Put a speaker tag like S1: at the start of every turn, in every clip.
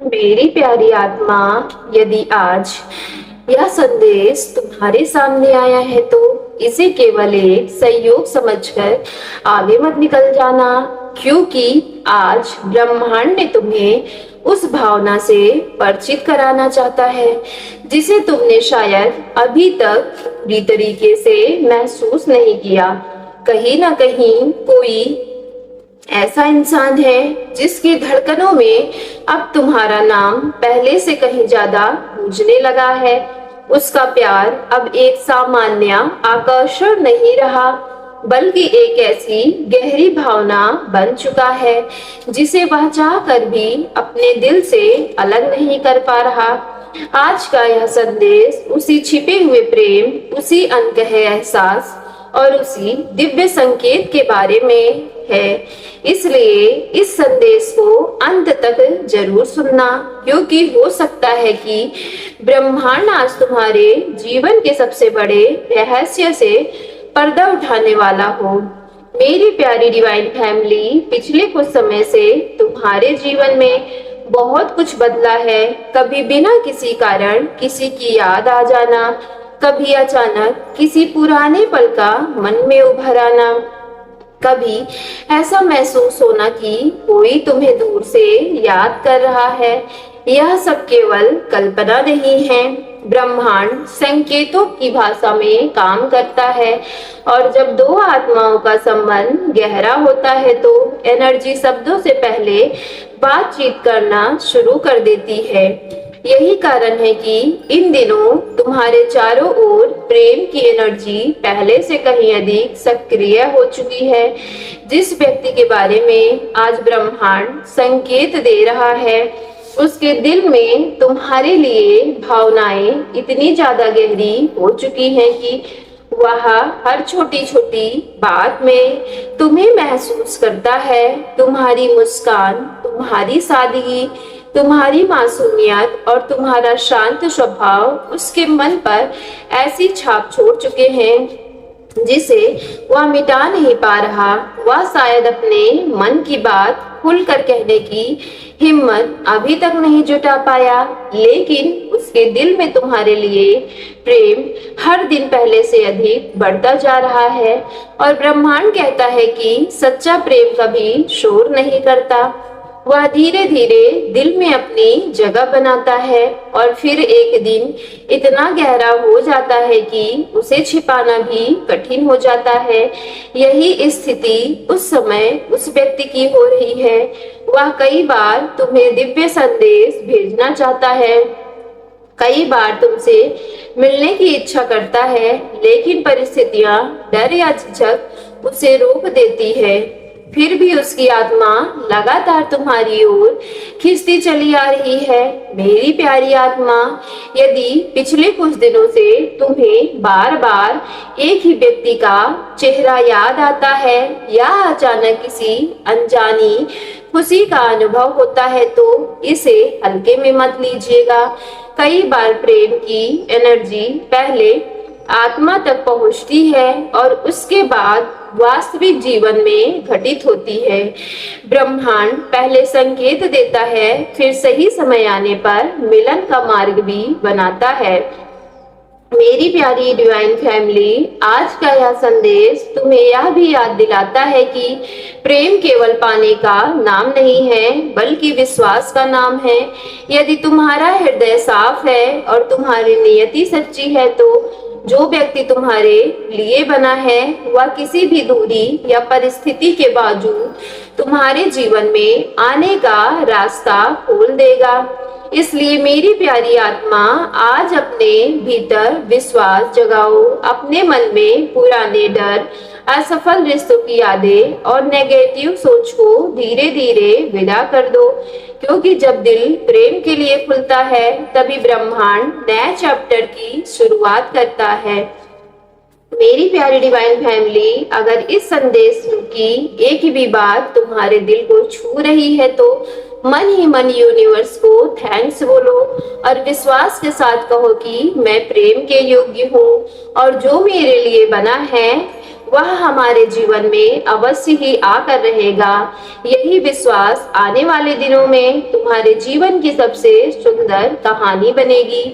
S1: मेरी प्यारी आत्मा, यदि आज यह संदेश तुम्हारे सामने आया है तो इसे केवल एक संयोग समझकर आगे मत निकल जाना, क्योंकि आज ब्रह्मांड ने तुम्हें उस भावना से परिचित कराना चाहता है जिसे तुमने शायद अभी तक पूरी तरीके से महसूस नहीं किया। कहीं ना कहीं कोई ऐसा इंसान है जिसकी धड़कनों में अब तुम्हारा नाम पहले से कहीं ज्यादा गूंजने लगा है। उसका प्यार अब एक सामान्य आकर्षण नहीं रहा, बल्कि एक ऐसी गहरी भावना बन चुका है जिसे वह चाह कर भी अपने दिल से अलग नहीं कर पा रहा। आज का यह संदेश उसी छिपे हुए प्रेम, उसी अनकहे एहसास और उसी दिव्य संकेत के बारे में है। इसलिए इस संदेश को अंत तक जरूर सुनना, क्योंकि हो सकता है कि ब्रह्मांड आज तुम्हारे जीवन के सबसे बड़े रहस्य से पर्दा उठाने वाला हो। मेरी प्यारी डिवाइन फैमिली, पिछले कुछ समय से तुम्हारे जीवन में बहुत कुछ बदला है। कभी बिना किसी कारण किसी की याद आ जाना, कभी अचानक किसी पुराने पल का मन में उभर आना, कभी ऐसा महसूस होना कि कोई तुम्हें दूर से याद कर रहा है। यह सब केवल कल्पना नहीं है, ब्रह्मांड संकेतों की भाषा में काम करता है। और जब दो आत्माओं का संबंध गहरा होता है तो एनर्जी शब्दों से पहले बातचीत करना शुरू कर देती है। यही कारण है कि इन दिनों तुम्हारे चारों ओर प्रेम की एनर्जी पहले से कहीं अधिक सक्रिय हो चुकी है। जिस व्यक्ति के बारे में आज ब्रह्मांड संकेत दे रहा है, उसके दिल में तुम्हारे लिए भावनाएं इतनी ज्यादा गहरी हो चुकी हैं कि वह हर छोटी छोटी बात में तुम्हें महसूस करता है। तुम्हारी मुस्कान, तुम्हारी सादगी, तुम्हारी मासूमियत और तुम्हारा शांत स्वभाव उसके मन पर ऐसी छाप छोड़ चुके हैं जिसे वह मिटा नहीं पा रहा। वह शायद अपने मन की बात खुलकर कहने की हिम्मत अभी तक नहीं जुटा पाया, लेकिन उसके दिल में तुम्हारे लिए प्रेम हर दिन पहले से अधिक बढ़ता जा रहा है। और ब्रह्मांड कहता है कि सच्चा प्रेम कभी शोर नहीं करता, वह धीरे धीरे दिल में अपनी जगह बनाता है और फिर एक दिन इतना गहरा हो जाता है कि उसे छिपाना भी कठिन हो जाता है। यही स्थिति उस समय उस व्यक्ति की हो रही है। वह कई बार तुम्हें दिव्य संदेश भेजना चाहता है, कई बार तुमसे मिलने की इच्छा करता है, लेकिन परिस्थितियां, डर या झिझक उसे रोक देती है। फिर भी उसकी आत्मा लगातार तुम्हारी ओर खिंचती चली आ रही है। मेरी प्यारी आत्मा, यदि पिछले कुछ दिनों से तुम्हें बार बार एक ही व्यक्ति का चेहरा याद आता है या अचानक किसी अनजानी खुशी का अनुभव होता है तो इसे हल्के में मत लीजिएगा। कई बार प्रेम की एनर्जी पहले आत्मा तक पहुंचती है और उसके बाद वास्तविक जीवन में घटित होती है। ब्रह्मांड पहले संकेत देता है, फिर सही समय आने पर मिलन का मार्ग भी बनाता है। मेरी प्यारी डिवाइन फैमिली, आज का यह संदेश तुम्हें यह भी याद दिलाता है कि प्रेम केवल पाने का नाम नहीं है, बल्कि विश्वास का नाम है। यदि तुम्हारा हृदय साफ है और तुम्हारी नियति सच्ची है तो जो व्यक्ति तुम्हारे लिए बना है वह किसी भी दूरी या परिस्थिति के बावजूद तुम्हारे जीवन में आने का रास्ता खोल देगा। इसलिए मेरी प्यारी आत्मा, आज अपने भीतर विश्वास जगाओ, अपने मन में पुराने डर, असफल रिश्तों की यादें और नेगेटिव सोच को धीरे धीरे विदा कर दो, क्योंकि जब दिल प्रेम के लिए खुलता है तभी ब्रह्मांड नए चैप्टर की शुरुआत करता है। मेरी प्यारी डिवाइन फैमिली, अगर इस संदेश की एक भी बात तुम्हारे दिल को छू रही है तो मन ही मन यूनिवर्स को थैंक्स बोलो और विश्वास के साथ कहो कि मैं प्रेम के योग्य हूँ और जो मेरे लिए बना है वह हमारे जीवन में अवश्य ही आकर रहेगा। यही विश्वास आने वाले दिनों में तुम्हारे जीवन की सबसे सुंदर कहानी बनेगी।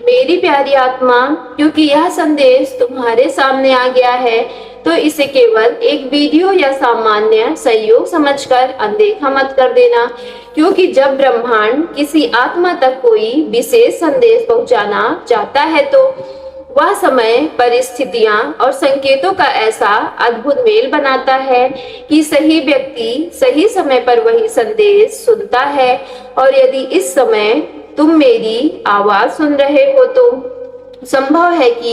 S1: मेरी प्यारी आत्मा, क्योंकि यह संदेश तुम्हारे सामने आ गया है तो इसे केवल एक वीडियो या सामान्य सहयोग समझकर अनदेखा मत कर देना, क्योंकि जब ब्रह्मांड किसी आत्मा तक कोई विशेष संदेश पहुंचाना चाहता है तो वह समय, परिस्थितियां और संकेतों का ऐसा अद्भुत मेल बनाता है कि सही व्यक्ति सही समय पर वही संदेश सुनता है। और यदि इस समय तुम मेरी आवाज सुन रहे हो तो संभव है कि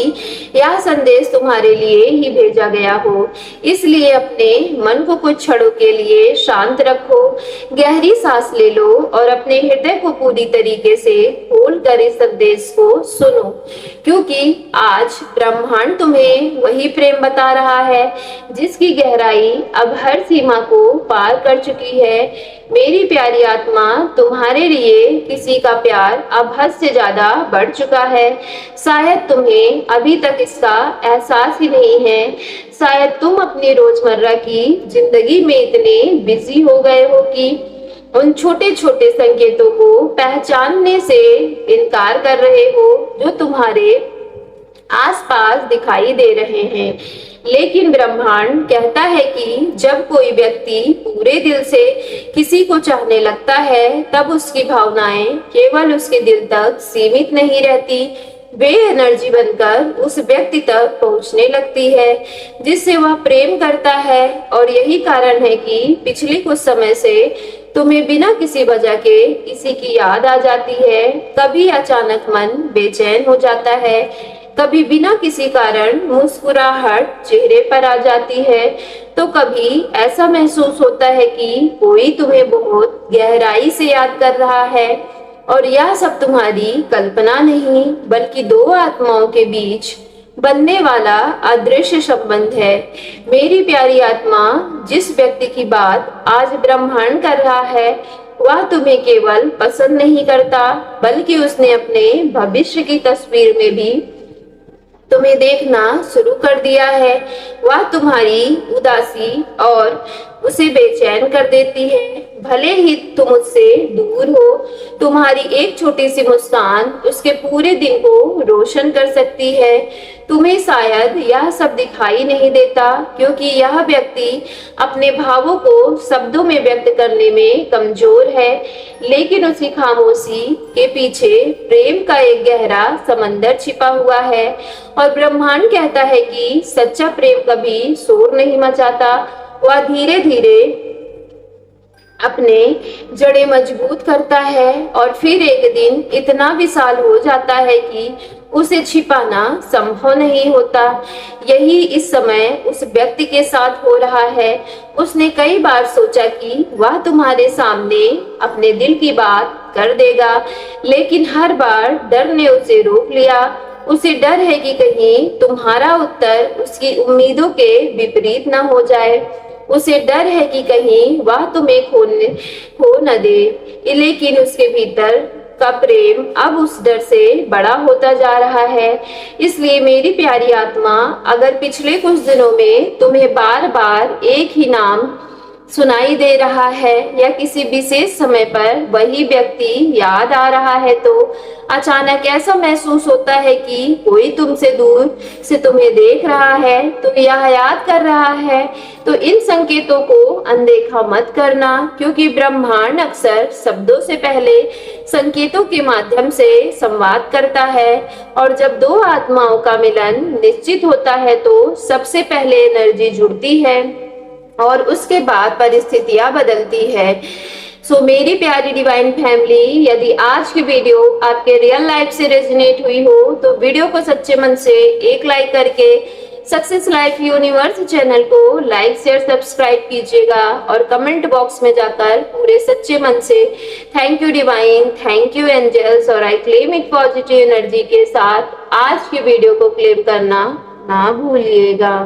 S1: यह संदेश तुम्हारे लिए ही भेजा गया हो। इसलिए अपने मन को कुछ क्षणों के लिए शांत रखो, गहरी सांस ले लो और अपने हृदय को पूरी तरीके से खोलकर इस संदेश को सुनो, क्योंकि आज ब्रह्मांड तुम्हें वही प्रेम बता रहा है जिसकी गहराई अब हर सीमा को पार कर चुकी है। मेरी प्यारी आत्मा, तुम्हारे लिए किसी का प्यार अब हद से ज्यादा बढ़ चुका है। शायद तुम्हें अभी तक इसका एहसास ही नहीं है। शायद तुम अपनी रोजमर्रा की जिंदगी में इतने बिजी हो गए हो कि उन छोटे छोटे संकेतों को पहचानने से इनकार कर रहे हो जो तुम्हारे आसपास दिखाई दे रहे हैं। लेकिन ब्रह्मांड कहता है कि जब कोई व्यक्ति पूरे दिल से किसी को चाहने लगता है तब उसकी भावनाएं केवल उसके दिल तक सीमित नहीं रहती, वे एनर्जी बनकर उस व्यक्ति तक पहुंचने लगती है जिससे वह प्रेम करता है। और यही कारण है कि पिछले कुछ समय से तुम्हें बिना किसी वजह के किसी की याद आ जाती है। कभी अचानक मन बेचैन हो जाता है, कभी बिना किसी कारण मुस्कुराहट चेहरे पर आ जाती है, तो कभी ऐसा महसूस होता है कि कोई तुम्हें बहुत गहराई से याद कर रहा है। और यह सब तुम्हारी कल्पना नहीं बल्कि दो आत्माओं के बीच बनने वाला अदृश्य संबंध है। मेरी प्यारी आत्मा, जिस व्यक्ति की बात आज ब्रह्मांड कर रहा है वह तुम्हें केवल पसंद नहीं करता बल्कि उसने अपने भविष्य की तस्वीर में भी तुम्हें देखना शुरू कर दिया है। वह तुम्हारी उदासी और उसे बेचैन कर देती है। भले ही तुम उससे दूर हो, तुम्हारी एक छोटी सी मुस्कान उसके पूरे दिन को रोशन कर सकती है। तुम्हें शायद यह सब दिखाई नहीं देता क्योंकि यह व्यक्ति अपने भावों को शब्दों में व्यक्त करने में कमजोर है, लेकिन उसकी खामोशी के पीछे प्रेम का एक गहरा समंदर छिपा हुआ है। और ब्रह्मांड कहता है कि सच्चा प्रेम कभी शोर नहीं मचाता, वह धीरे धीरे अपने जड़ें मजबूत करता है और फिर एक दिन इतना विशाल हो जाता है कि उसे छिपाना संभव नहीं होता। यही इस समय उस व्यक्ति के साथ हो रहा है। उसने कई बार सोचा कि वह तुम्हारे सामने अपने दिल की बात कर देगा, लेकिन हर बार डर ने उसे रोक लिया। उसे डर है कि कहीं तुम्हारा उत्तर उसकी उम्मीदों के विपरीत न हो जाए। उसे डर है कि कहीं वह तुम्हें खो न दे, लेकिन उसके भीतर का प्रेम अब उस डर से बड़ा होता जा रहा है। इसलिए मेरी प्यारी आत्मा, अगर पिछले कुछ दिनों में तुम्हें बार बार एक ही नाम सुनाई दे रहा है या किसी विशेष समय पर वही व्यक्ति याद आ रहा है, तो अचानक ऐसा महसूस होता है कि कोई तुमसे दूर से तुम्हें देख रहा है, तुम्हें यह याद कर रहा है, तो इन संकेतों को अनदेखा मत करना, क्योंकि ब्रह्मांड अक्सर शब्दों से पहले संकेतों के माध्यम से संवाद करता है। और जब दो आत्माओं का मिलन निश्चित होता है तो सबसे पहले एनर्जी जुड़ती है और उसके बाद परिस्थितियां बदलती है। सो मेरी प्यारी डिवाइन फैमिली, यदि आज की वीडियो आपके रियल लाइफ से रेजोनेट हुई हो तो वीडियो को सच्चे मन से एक लाइक करके सक्सेस लाइफ यूनिवर्स चैनल को लाइक शेयर सब्सक्राइब कीजिएगा और कमेंट बॉक्स में जाकर पूरे सच्चे मन से thank you divine, thank you angels और I claim it positive energy के साथ आज की वीडियो को क्लेम करना ना भूलिएगा।